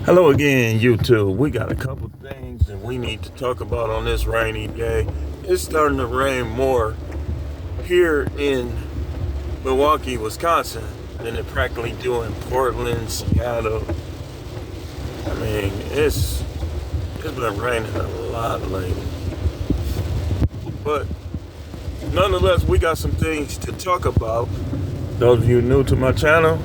Hello again, YouTube. We got a couple things that we need to talk about on this rainy day. It's starting to rain more here in Milwaukee, Wisconsin than it practically do in Portland, Seattle. I mean, it's been raining a lot lately. But nonetheless, we got some things to talk about. Those of you new to my channel,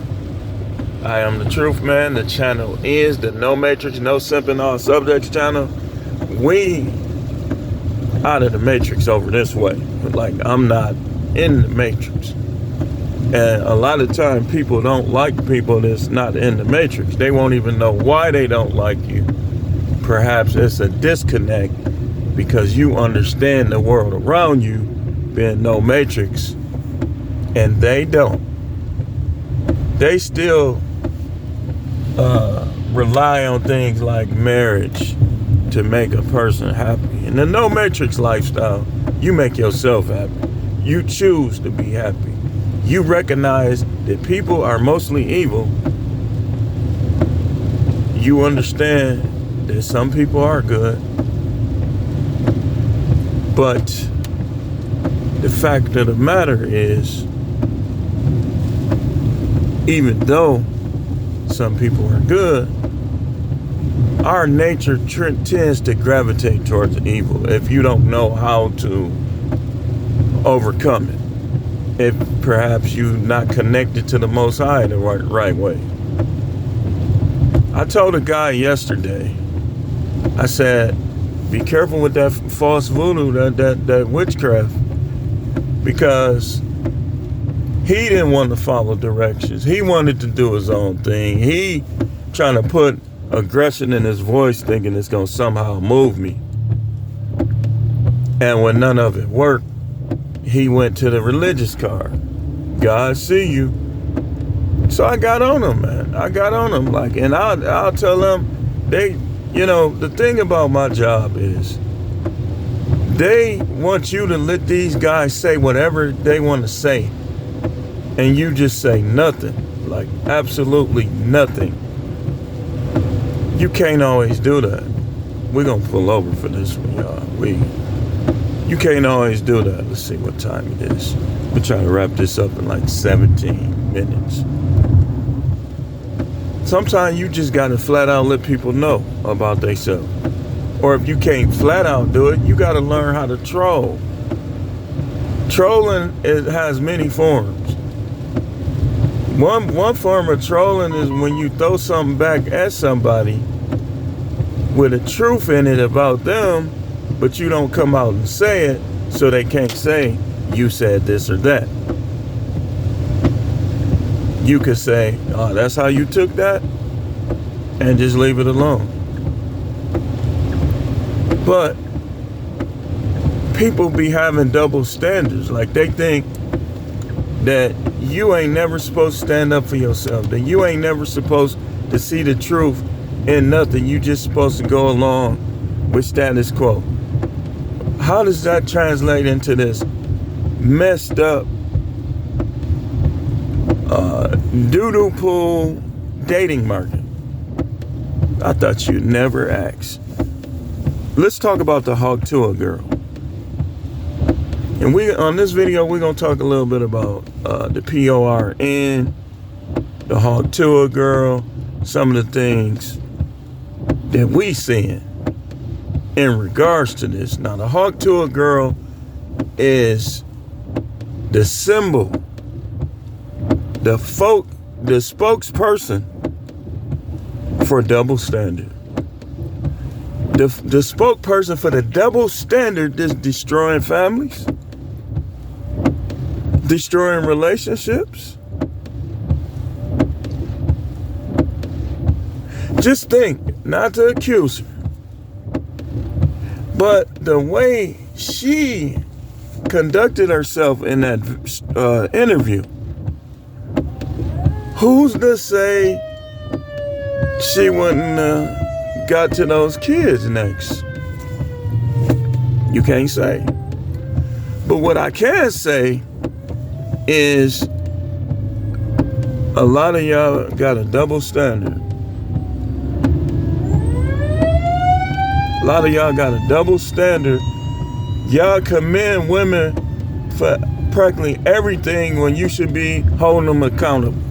I am the Truth Man. The channel is the No Matrix, No Simping All Subjects channel. We out of the Matrix over this way. Like, I'm not in the Matrix. And a lot of time people don't like people that's not in the Matrix. They won't even know why they don't like you. Perhaps it's a disconnect because you understand the world around you being no Matrix and they don't. They still rely on things like marriage to make a person happy. In the no matrix lifestyle, you make yourself happy. You choose to be happy. You recognize that people are mostly evil. You understand that some people are good. But the fact of the matter is, even though some people are good, our nature tends to gravitate towards evil if you don't know how to overcome it. If perhaps you're not connected to the Most High the right way. I told a guy yesterday, I said, be careful with that false voodoo, that witchcraft, because he didn't want to follow directions. He wanted to do his own thing. He trying to put aggression in his voice, thinking it's going to somehow move me. And when none of it worked, he went to the religious card. God see you. So I got on him, man. I got on him. Like, and I'll tell them, the thing about my job is they want you to let these guys say whatever they want to say. And you just say nothing, like absolutely nothing. You can't always do that. We're gonna pull over for this one, y'all. You can't always do that. Let's see what time it is. We're trying to wrap this up in like 17 minutes. Sometimes you just gotta flat out let people know about themselves. Or if you can't flat out do it, you gotta learn how to troll. Trolling has many forms. One form of trolling is when you throw something back at somebody with a truth in it about them, but you don't come out and say it, so they can't say you said this or that. You could say, oh, that's how you took that, and just leave it alone. But people be having double standards. Like, they think that you ain't never supposed to stand up for yourself, that you ain't never supposed to see the truth in nothing. You just supposed to go along with status quo. How does that translate into this messed up doo-doo pool dating market? I thought you'd never ask. Let's talk about the tauh girl. And on this video, we're going to talk a little bit about the PORN, the tauh girl, some of the things that we seeing in regards to this. Now, the tauh girl is the symbol, the spokesperson for double standard. The spokesperson for the double standard that's destroying families, destroying relationships. Just think, not to accuse her, but the way she conducted herself in that interview, who's to say she wouldn't got to those kids next? You can't say. But what I can say is a lot of y'all got a double standard. A lot of y'all got a double standard. Y'all commend women for practically everything when you should be holding them accountable.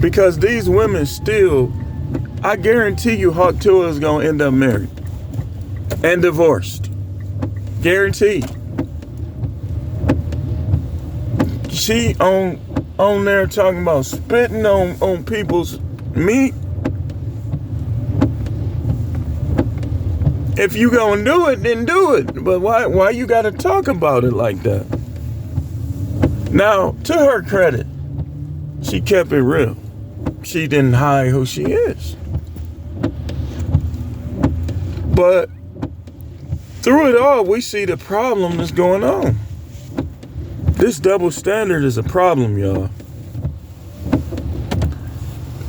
Because these women still, I guarantee you Hawk Tuah is going to end up married and divorced. Guaranteed. She on there talking about spitting on people's meat. If you gonna do it, then do it. But why you gotta talk about it like that? Now, to her credit, she kept it real. She didn't hide who she is. But through it all, we see the problem that's going on. This double standard is a problem, y'all.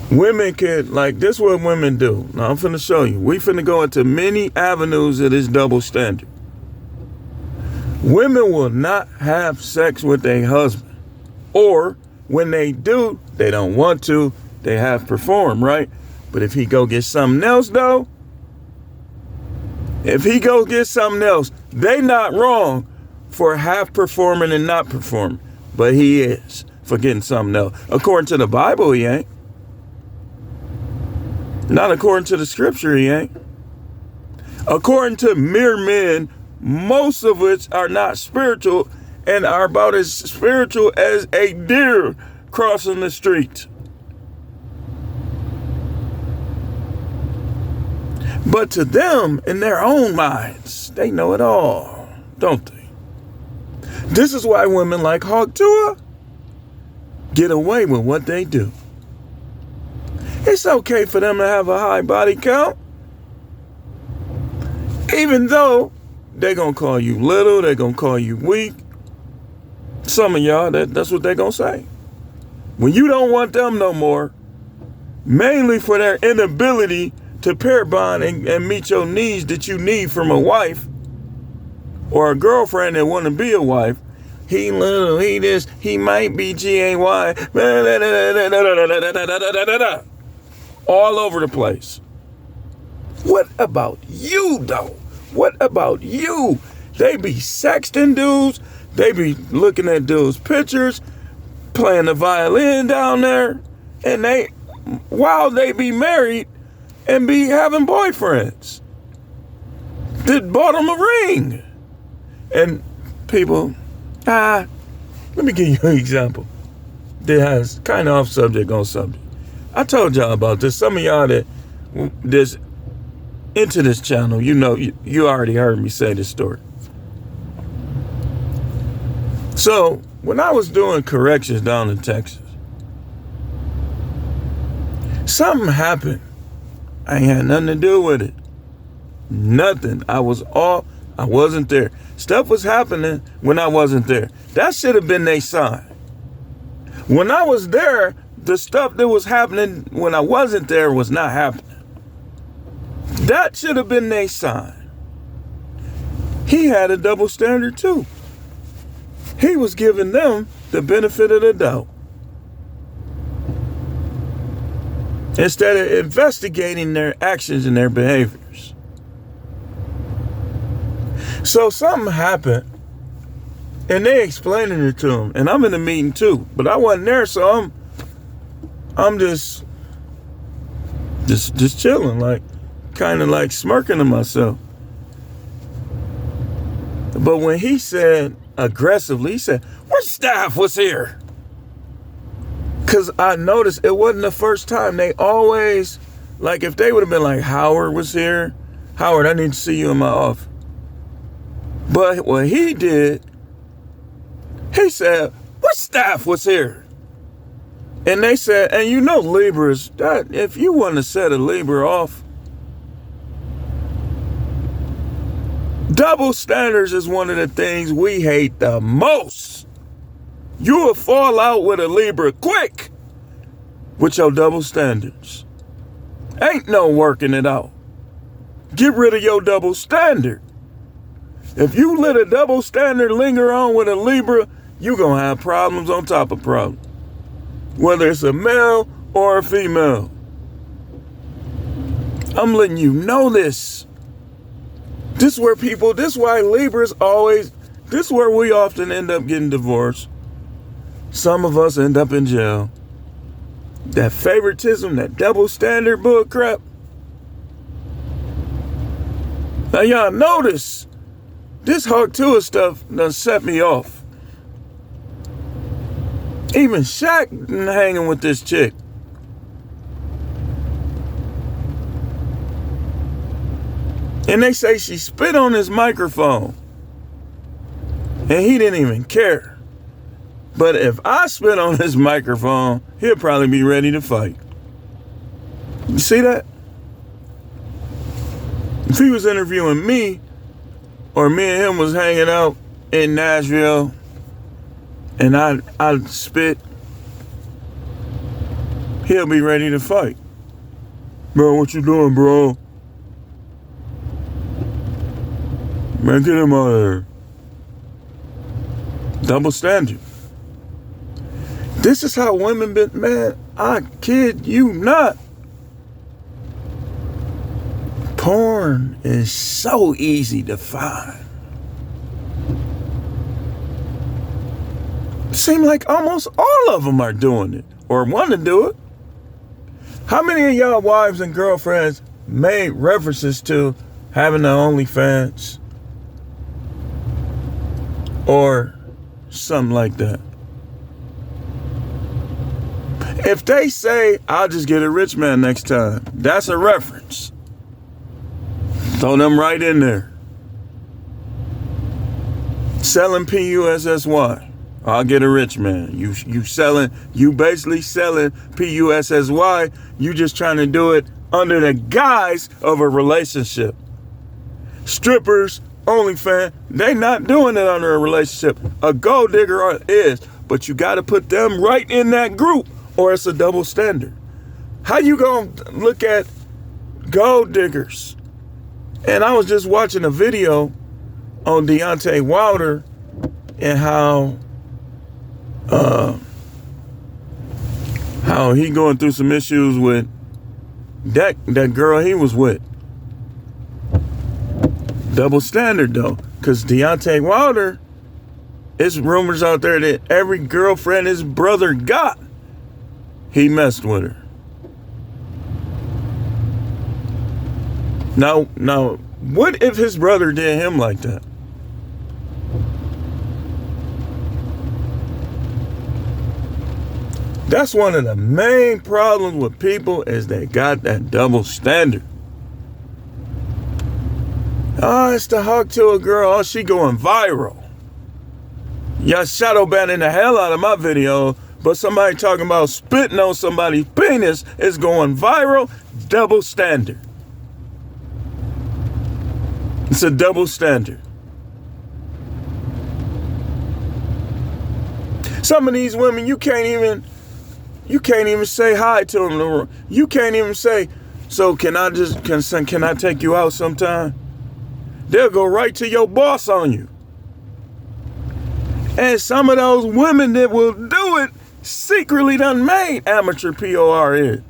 Women can, like, this is what women do. Now, I'm finna show you. We finna go into many avenues of this double standard. Women will not have sex with their husband. Or, when they do, they don't want to. They have performed, right? But if he go get something else, though, if he go get something else, they not wrong for half performing and not performing. But he is for getting something else. According to the Bible, he ain't. Not according to the scripture, he ain't. According to mere men, most of which are not spiritual and are about as spiritual as a deer crossing the street. But to them, in their own minds, they know it all, don't they? This is why women like Hawk Tuah get away with what they do. It's okay for them to have a high body count, even though they're going to call you little, they're going to call you weak. Some of y'all, that's what they're going to say. When you don't want them no more, mainly for their inability to pair bond and meet your needs that you need from a wife or a girlfriend that want to be a wife. He little, he this, he might be GAY. All over the place. What about you, though? What about you? They be sexting dudes. They be looking at dudes' pictures, playing the violin down there, and while they be married and be having boyfriends that bought them a ring. And people, let me give you an example that has kind of off subject on subject. I told y'all about this. Some of y'all that's into this channel, you know, you already heard me say this story. So, when I was doing corrections down in Texas, something happened. I ain't had nothing to do with it. Nothing. I wasn't there. Stuff was happening when I wasn't there. That should have been their sign. When I was there, the stuff that was happening when I wasn't there was not happening. That should have been their sign. He had a double standard too. He was giving them the benefit of the doubt, instead of investigating their actions and their behaviors. So something happened, and they explaining it to him, and I'm in the meeting too, but I wasn't there, so I'm just chilling, like kind of like smirking to myself. But when he said aggressively, he said, "What staff was here?" Because I noticed it wasn't the first time. They always, like, if they would have been like, "Howard was here. Howard, I need to see you in my office." But what he did, he said, "What staff was here?" And they said, and you know Libras, that if you want to set a Libra off, double standards is one of the things we hate the most. You will fall out with a Libra quick with your double standards. Ain't no working it out. Get rid of your double standard. If you let a double standard linger on with a Libra, you're going to have problems on top of problems. Whether it's a male or a female. I'm letting you know this. This is why Libras always, this is where we often end up getting divorced. Some of us end up in jail. That favoritism, that double standard bull crap. Now y'all notice, this OUTTA stuff done set me off. Even Shaq hanging with this chick. And they say she spit on his microphone. And he didn't even care. But if I spit on his microphone, he'll probably be ready to fight. You see that? If he was interviewing me, or me and him was hanging out in Nashville, and I'd spit, he'll be ready to fight. Bro, what you doing, bro? Man, get him out of there. Double standard. This is how women been, man, I kid you not. Porn is so easy to find. Seem like almost all of them are doing it or want to do it. How many of y'all wives and girlfriends made references to having their OnlyFans or something like that? If they say, I'll just get a rich man next time, that's a reference. Throw them right in there. Selling PUSSY. I'll get a rich man. You basically selling PUSSY. You just trying to do it under the guise of a relationship. Strippers, OnlyFans, they not doing it under a relationship. A gold digger is, but you got to put them right in that group or it's a double standard. How you gonna look at gold diggers? And I was just watching a video on Deontay Wilder and how he going through some issues with that girl he was with. Double standard though, because Deontay Wilder, it's rumors out there that every girlfriend his brother got, he messed with her. Now, what if his brother did him like that? That's one of the main problems with people is they got that double standard. Oh, it's the OUTTA girl. Oh, she going viral. Y'all shadow banning the hell out of my video, but somebody talking about spitting on somebody's penis is going viral. Double standard. It's a double standard. Some of these women, you can't even say hi to them. You can't even say, so can I take you out sometime? They'll go right to your boss on you. And some of those women that will do it secretly done made amateur POR.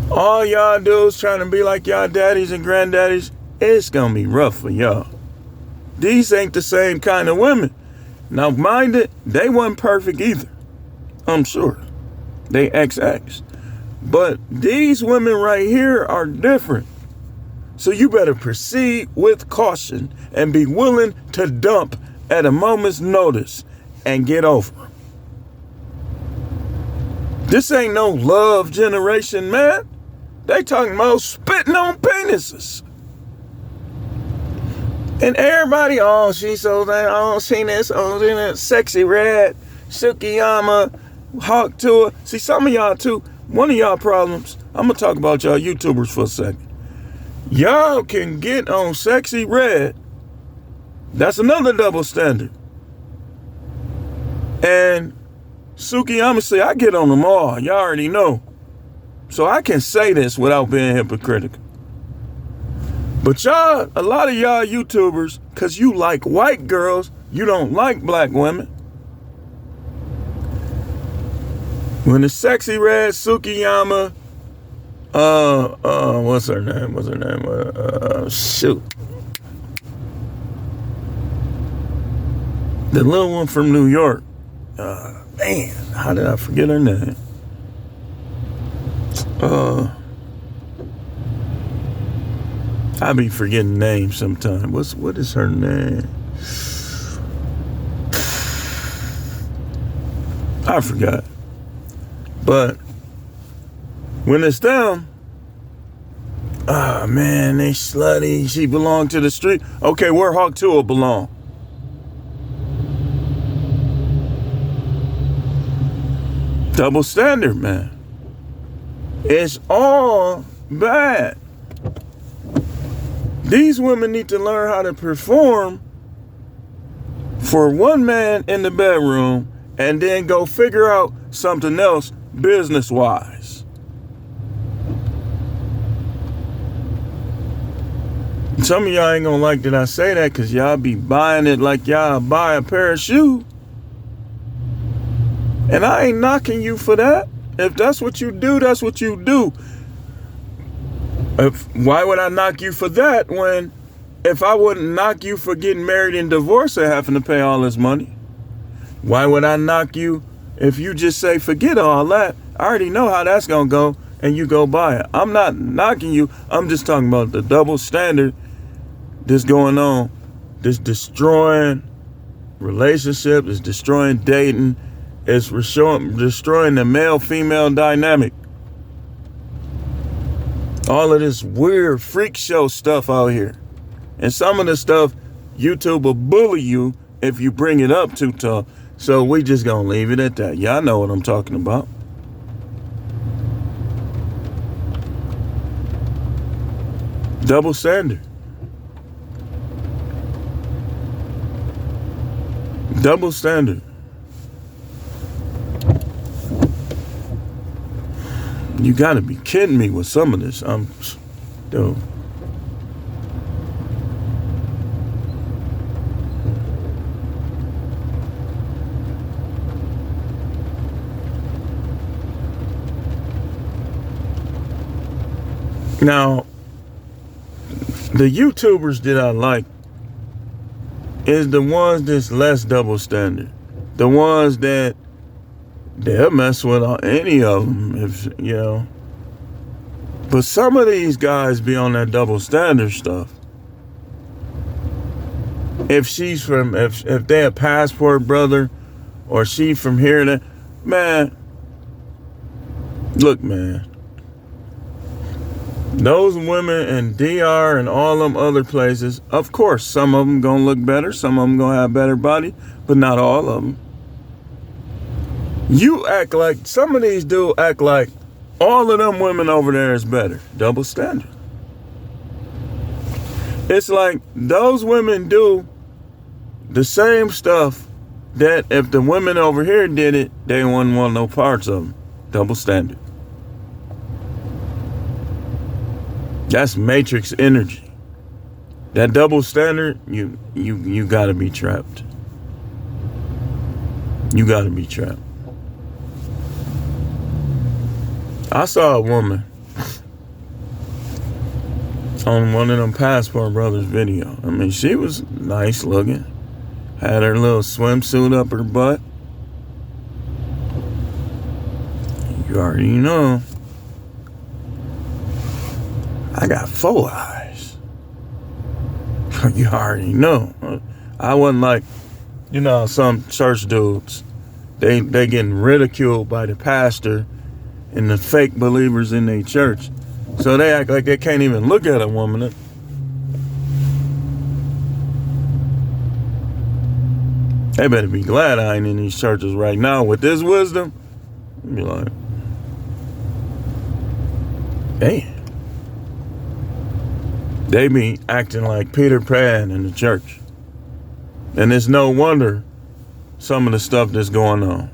All y'all dudes trying to be like y'all daddies and granddaddies, it's gonna be rough for y'all. These ain't the same kind of women. Now mind it, they wasn't perfect either. I'm sure. They XX. But these women right here are different. So you better proceed with caution and be willing to dump at a moment's notice and get over them. This ain't no love generation, man. They talking about spitting on penises. And everybody, oh, she's so that, oh, seen this, oh, seen that, sexy red, Sukiyama, OUTTA. See, some of y'all too, one of y'all problems, I'm going to talk about y'all YouTubers for a second. Y'all can get on sexy red. That's another double standard. And Sukiyama say, I get on them all. Y'all already know. So I can say this without being hypocritical. But y'all, a lot of y'all YouTubers, because you like white girls, you don't like black women. When the sexy red Sukiyama What's her name? Shoot. The little one from New York. Man, how did I forget her name? I be forgetting names sometimes. What is her name? I forgot. But when it's them, man, they slutty. She belonged to the street. Okay, where Hawk 2 will belong? Double standard, man. It's all bad. These women need to learn how to perform for one man in the bedroom and then go figure out something else business-wise. Some of y'all ain't gonna like that I say that because y'all be buying it like y'all buy a pair of shoes. And I ain't knocking you for that. If that's what you do, that's what you do. Why would I knock you for that when if I wouldn't knock you for getting married and divorced and having to pay all this money? Why would I knock you if you just say, forget all that? I already know how that's going to go and you go buy it. I'm not knocking you. I'm just talking about the double standard that's going on. This destroying relationships, it's destroying dating, it's destroying the male-female dynamic. All of this weird freak show stuff out here. And some of the stuff, YouTube will bully you if you bring it up too tough. So we just gonna leave it at that. Y'all know what I'm talking about. Double standard. Double standard. You gotta be kidding me with some of this. Dude. Now, the YouTubers that I like is the ones that's less double standard. The ones that they'll mess with any of them, if you know. But some of these guys be on that double standard stuff. If they a passport brother, or she from here, that man. Look, man. Those women in DR and all them other places, of course, some of them gonna look better, some of them gonna have better body, but not all of them. You act like, some of these dudes act like all of them women over there is better. Double standard. It's like those women do the same stuff that if the women over here did it, they wouldn't want no parts of them. Double standard. That's matrix energy. That double standard, you gotta be trapped. You gotta be trapped. I saw a woman on one of them Passport Brothers video. I mean, she was nice looking. Had her little swimsuit up her butt. You already know. I got 4 eyes. You already know. I wasn't like, you know, some church dudes. They getting ridiculed by the pastor and the fake believers in their church. So they act like they can't even look at a woman. They better be glad I ain't in these churches right now with this wisdom. Be like, damn. They be acting like Peter Pan in the church. And it's no wonder some of the stuff that's going on.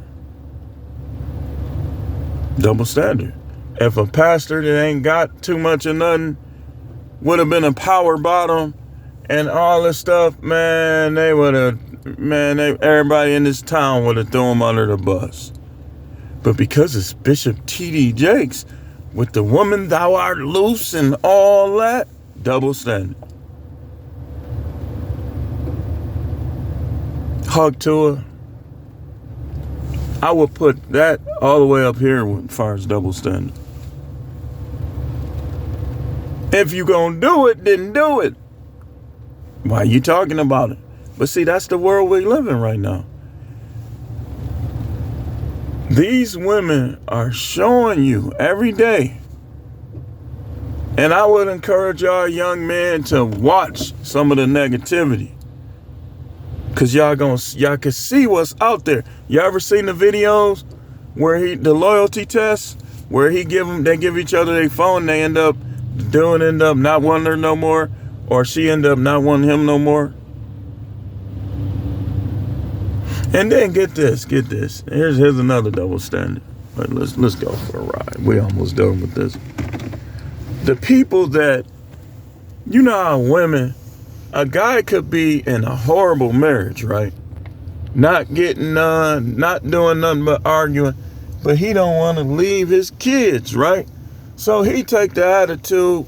Double standard. If a pastor that ain't got too much of nothing would have been a power bottom and all this stuff, man, everybody in this town would have thrown him under the bus. But because it's Bishop T.D. Jakes, with the woman thou art loose and all that, double standard. Hug to her. I would put that all the way up here as far as double standard. If you gonna do it, then do it. Why are you talking about it? But see, that's the world we live in right now. These women are showing you every day. And I would encourage y'all young men to watch some of the negativity. Cause y'all can see what's out there. You ever seen the videos where the loyalty test, where they give each other their phone, they end up not wanting her no more, or she end up not wanting him no more. And then get this. Here's another double standard. But let's go for a ride. We almost done with this. The people that, you know how women, a guy could be in a horrible marriage, right? Not getting none, not doing nothing but arguing, but he don't want to leave his kids, right? So he take the attitude,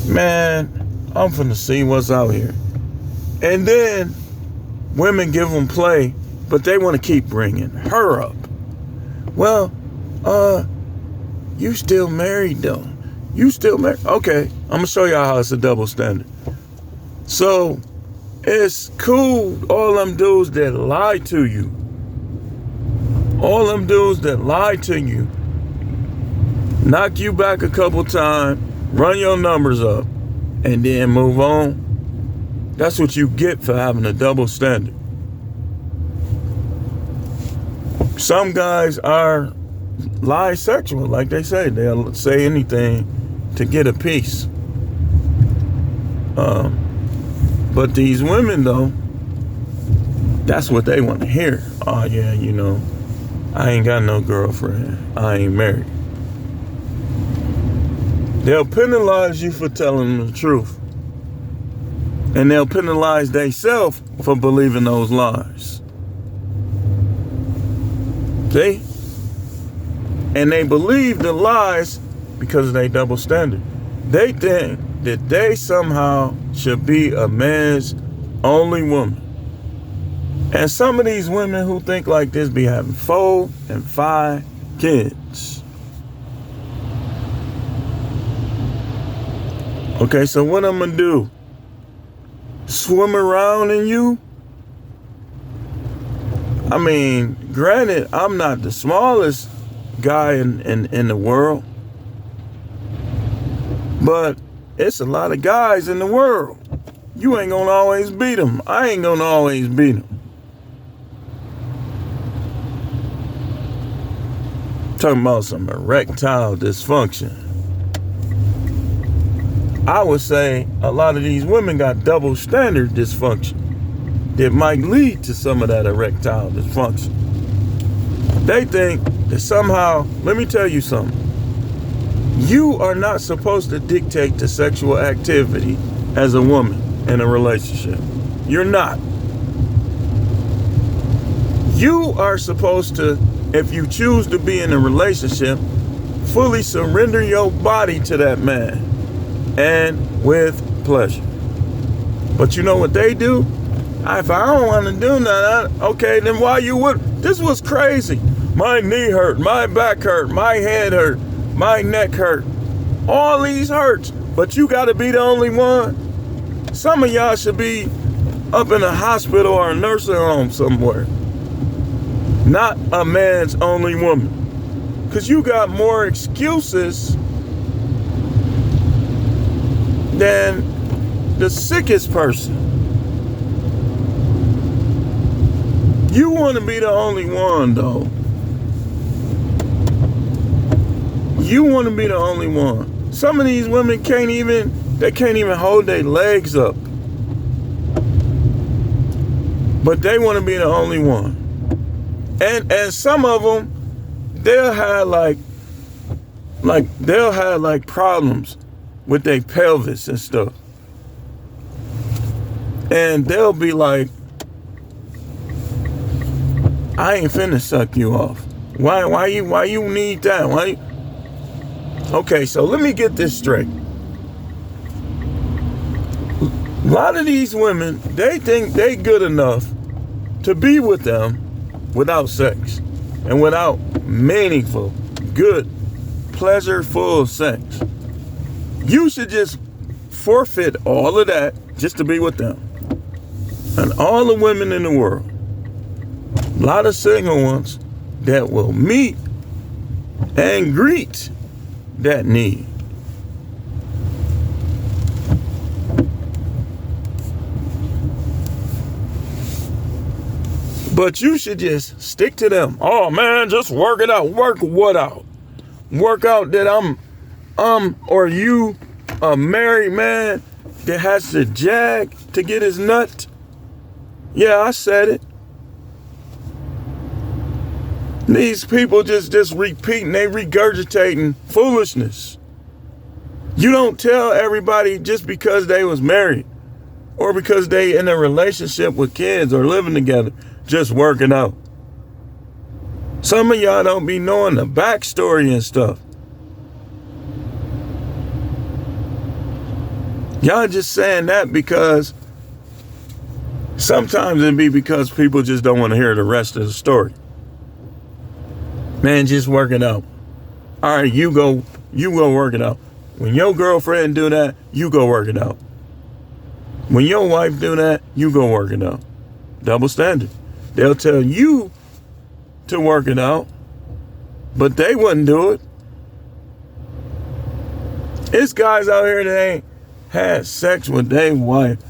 man, I'm finna see what's out here. And then women give them play, but they want to keep bringing her up. Well, you still married though. You still married? Okay, I'm gonna show y'all how it's a double standard. So it's cool, all them dudes that lie to you. All them dudes that lie to you, knock you back a couple times, run your numbers up, and then move on. That's what you get for having a double standard. Some guys are bisexual, like they say. They'll say anything to get a piece. But these women, though, that's what they want to hear. Oh, yeah, you know, I ain't got no girlfriend. I ain't married. They'll penalize you for telling them the truth. And they'll penalize themselves for believing those lies. See? And they believe the lies because of their double standard. They think that they somehow should be a man's only woman. And some of these women who think like this be having 4 and 5 kids. Okay, so what I'm gonna do? Swim around in you? I mean, granted, I'm not the smallest guy in the world, but it's a lot of guys in the world. You ain't gonna always beat them. I ain't gonna always beat them. Talking about some erectile dysfunction. I would say a lot of these women got double standard dysfunction that might lead to some of that erectile dysfunction. They think that somehow, let me tell you something. You are not supposed to dictate the sexual activity as a woman in a relationship. You're not. You are supposed to, if you choose to be in a relationship, fully surrender your body to that man, and with pleasure. But you know what they do? If I don't want to do nothing, okay, then why you would? This was crazy. My knee hurt, my back hurt, my head hurt, my neck hurt. All these hurts, but you got to be the only one. Some of y'all should be up in a hospital or a nursing home somewhere. Not a man's only woman. Because you got more excuses than the sickest person. You want to be the only one, though. You want to be the only one. Some of these women can't even hold their legs up. But they want to be the only one. And some of them, they'll have problems with their pelvis and stuff. And they'll be like, I ain't finna suck you off. Why you need that? Okay, so let me get this straight. A lot of these women, they think they good enough to be with them without sex and without meaningful, good, pleasureful sex. You should just forfeit all of that just to be with them. And all the women in the world, a lot of single ones that will meet and greet that need. But you should just stick to them. Oh man, just work it out. Work what out? Work out that or you a married man that has to jag to get his nut. Yeah, I said it. These people just repeating, they regurgitating foolishness. You don't tell everybody just because they was married or because they in a relationship with kids or living together, just working out. Some of y'all don't be knowing the backstory and stuff. Y'all just saying that because sometimes it be because people just don't want to hear the rest of the story. Man, just work it out. All right, you go work it out. When your girlfriend do that, you go work it out. When your wife do that, you go work it out. Double standard. They'll tell you to work it out, but they wouldn't do it. It's guys out here that ain't had sex with their wife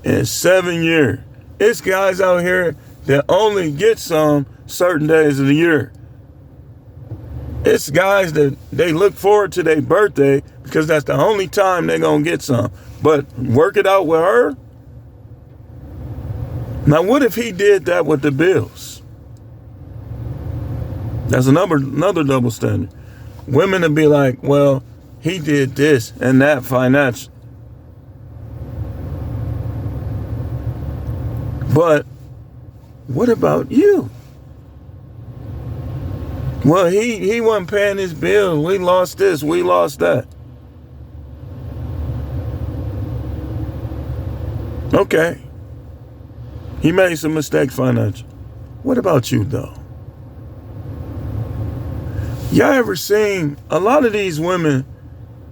in 7 years. It's guys out here that only get some certain days of the year. It's guys that they look forward to their birthday because that's the only time they're going to get some. But work it out with her? Now, what if he did that with the bills? That's another double standard. Women would be like, well, he did this and that financial. But what about you? Well, he wasn't paying his bills. We lost this, we lost that. Okay. He made some mistakes financially. What about you, though? Y'all ever seen a lot of these women,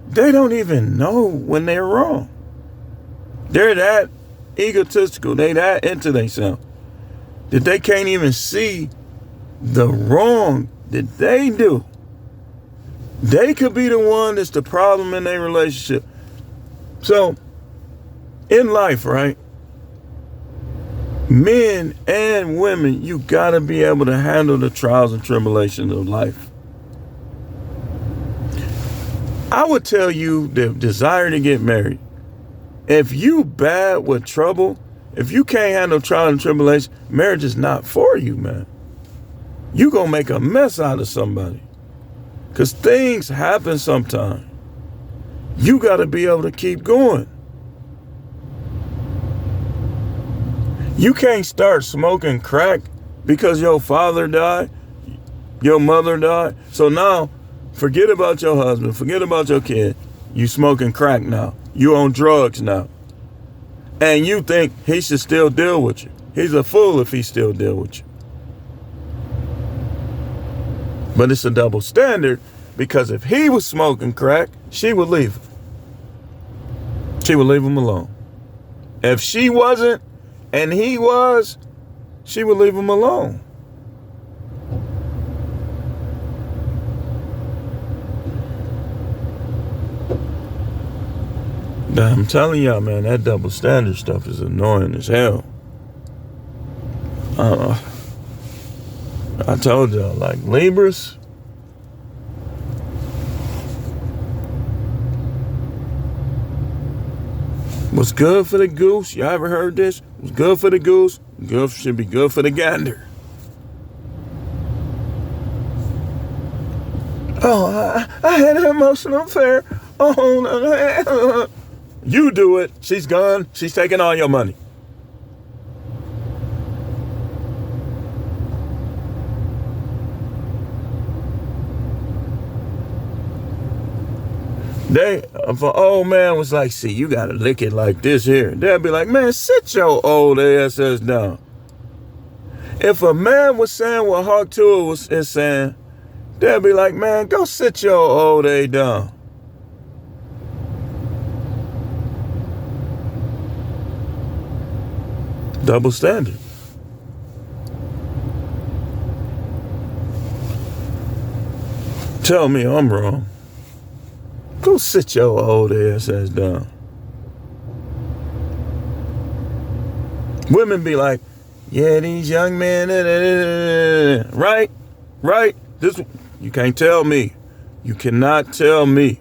they don't even know when they're wrong. They're that egotistical, they that into themselves, that they can't even see the wrong that they do. They could be the one that's the problem in their relationship. So, in life, right? Men and women, you gotta be able to handle the trials and tribulations of life. I would tell you the desire to get married. If you bad with trouble, if you can't handle trial and tribulation, marriage is not for you, man. You gonna make a mess out of somebody. Because things happen sometimes. You gotta be able to keep going. You can't start smoking crack because your father died, your mother died. So now, forget about your husband, forget about your kid. You smoking crack now. You on drugs now. And you think he should still deal with you. He's a fool if he still deal with you. But it's a double standard because if he was smoking crack, she would leave him. She would leave him alone. If she wasn't, and he was, she would leave him alone. I'm telling y'all, man, that double standard stuff is annoying as hell. I told y'all, like Libras, what's good for the goose? Y'all ever heard this? What's good for the goose? Good should be good for the gander. Oh, I had an emotional affair. Oh, no. You do it. She's gone. She's taking all your money. If an old man was like, see, you gotta lick it like this here, they'll be like, man, sit your old ass down. If a man was saying what Hawk Tuah is saying, they'll be like, man, go sit your old ass down. Double standard. Tell me I'm wrong. Go sit your old ass down. Women be like, yeah, these young men, right? This, you can't tell me. You cannot tell me.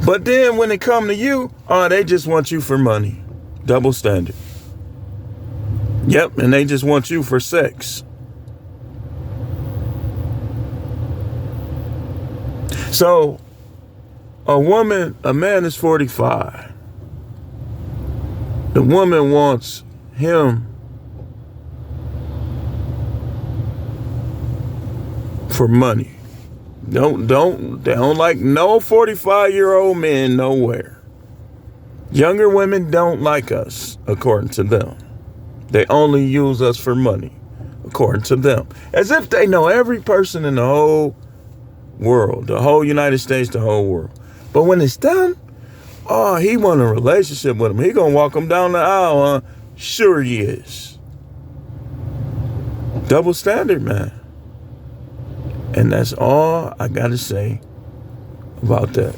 But then when it come to you, they just want you for money. Double standard. Yep, and they just want you for sex. So, a man is 45. The woman wants him for money. They don't like no 45-year-old men nowhere. Younger women don't like us, according to them. They only use us for money, according to them. As if they know every person in the whole world, the whole United States, the whole world. But when it's done, he want a relationship with him. He gonna walk him down the aisle, huh? Sure he is. Double standard, man. And that's all I gotta say about that.